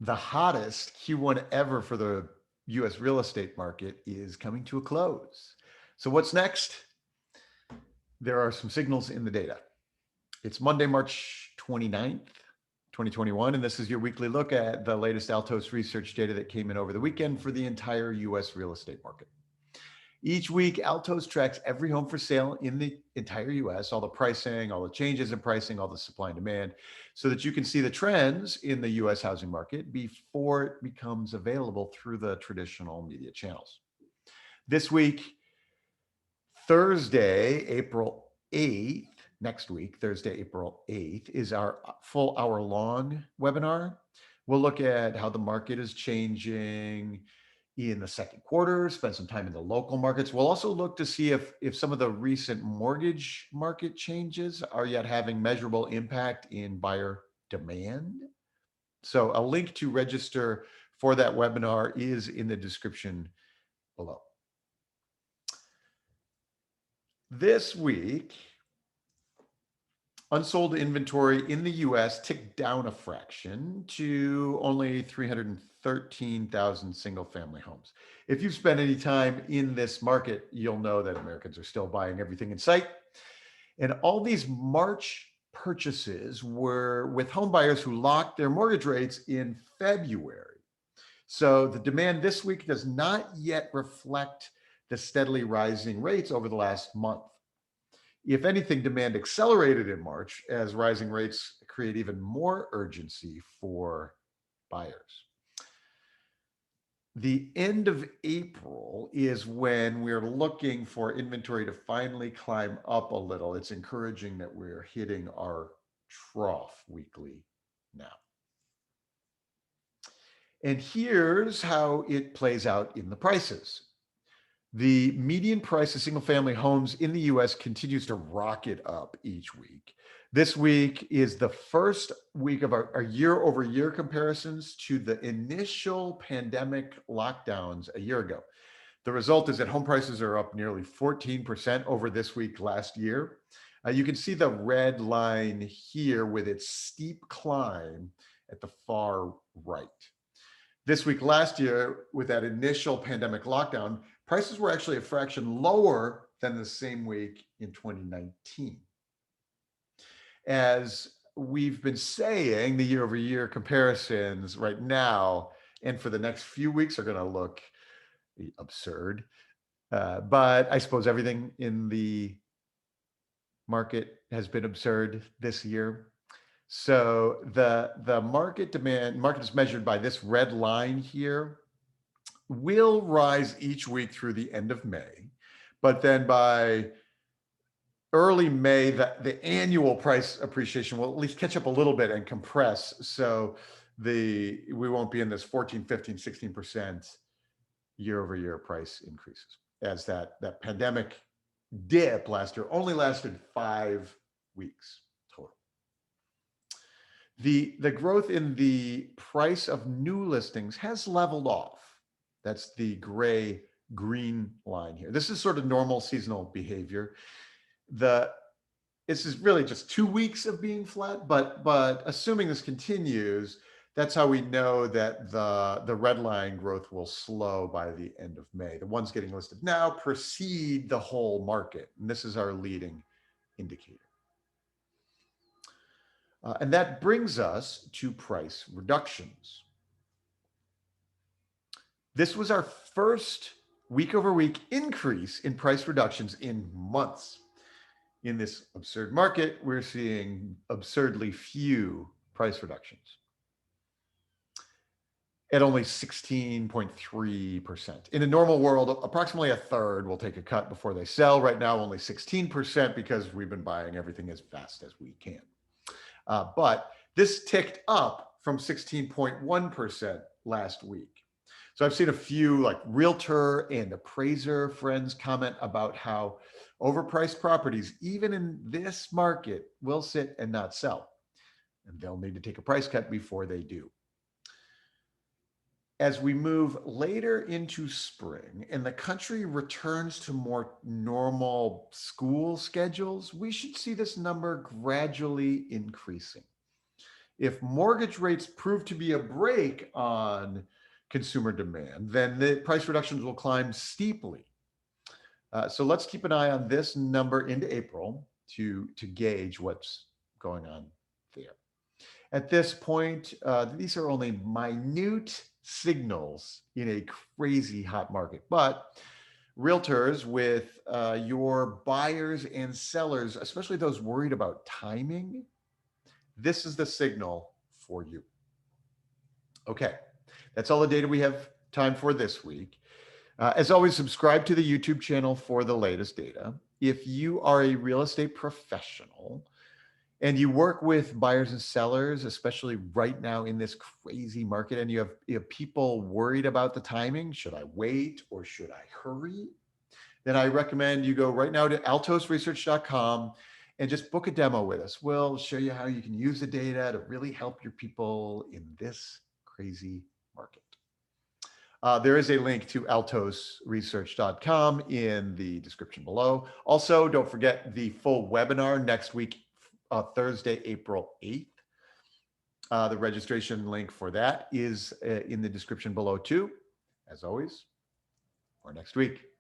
The hottest Q1 ever for the US real estate market is coming to a close. So, what's next? There are some signals in the data. It's Monday, March 29th, 2021, and this is your weekly look at the latest Altos Research data that came in over the weekend for the entire US real estate market. Each week, Altos tracks every home for sale in the entire US, all the pricing, all the changes in pricing, all the supply and demand, so that you can see the trends in the US housing market before it becomes available through the traditional media channels. This week, Thursday, April 8th, next week, Thursday, April 8th, is our full hour long webinar. We'll look at how the market is changing in the second quarter, spend some time in the local markets. We'll also look to see if some of the recent mortgage market changes are yet having measurable impact in buyer demand. So a link to register for that webinar is in the description below. This week, unsold inventory in the US ticked down a fraction to only 313,000 single family homes. If you've spent any time in this market, you'll know that Americans are still buying everything in sight. And all these March purchases were with home buyers who locked their mortgage rates in February. So the demand this week does not yet reflect the steadily rising rates over the last month. If anything, demand accelerated in March as rising rates create even more urgency for buyers. The end of April is when we're looking for inventory to finally climb up a little. It's encouraging that we're hitting our trough weekly now. And here's how it plays out in the prices. The median price of single family homes in the US continues to rocket up each week. This week is the first week of our year over year comparisons to the initial pandemic lockdowns a year ago. The result is that home prices are up nearly 14% over this week last year. You can see the red line here with its steep climb at the far right. This week last year, with that initial pandemic lockdown, prices were actually a fraction lower than the same week in 2019. As we've been saying, the year over year comparisons right now and for the next few weeks are going to look absurd. But I suppose everything in the market has been absurd this year. So the market is measured by this red line here, will rise each week through the end of May. But then by early May, the annual price appreciation will at least catch up a little bit and compress. So we won't be in this 14, 15, 16% year over year price increases, as that pandemic dip last year only lasted 5 weeks total. The growth in the price of new listings has leveled off. That's the gray green line here. This is sort of normal seasonal behavior. This is really just 2 weeks of being flat, but assuming this continues, that's how we know that the red line growth will slow by the end of May. The ones getting listed now precede the whole market, and this is our leading indicator. And that brings us to price reductions. This was our first week over week increase in price reductions in months. In this absurd market, we're seeing absurdly few price reductions at only 16.3%. In a normal world, approximately a third will take a cut before they sell. Right now, only 16% because we've been buying everything as fast as we can. But this ticked up from 16.1% last week. So I've seen a few like realtor and appraiser friends comment about how overpriced properties, even in this market, will sit and not sell. And they'll need to take a price cut before they do. As we move later into spring and the country returns to more normal school schedules, we should see this number gradually increasing. If mortgage rates prove to be a brake on consumer demand, then the price reductions will climb steeply. So let's keep an eye on this number into April to gauge what's going on there. At this point, these are only minute signals in a crazy hot market, but realtors with your buyers and sellers, especially those worried about timing, this is the signal for you. Okay, that's all the data we have time for this week. As always, subscribe to the YouTube channel for the latest data. If you are a real estate professional and you work with buyers and sellers, especially right now in this crazy market, and you have people worried about the timing, should I wait or should I hurry? Then I recommend you go right now to altosresearch.com and just book a demo with us. We'll show you how you can use the data to really help your people in this crazy market. There is a link to altosresearch.com in the description below. Also, don't forget the full webinar next week, Thursday, April 8th. The registration link for that is in the description below too. As always, for next week.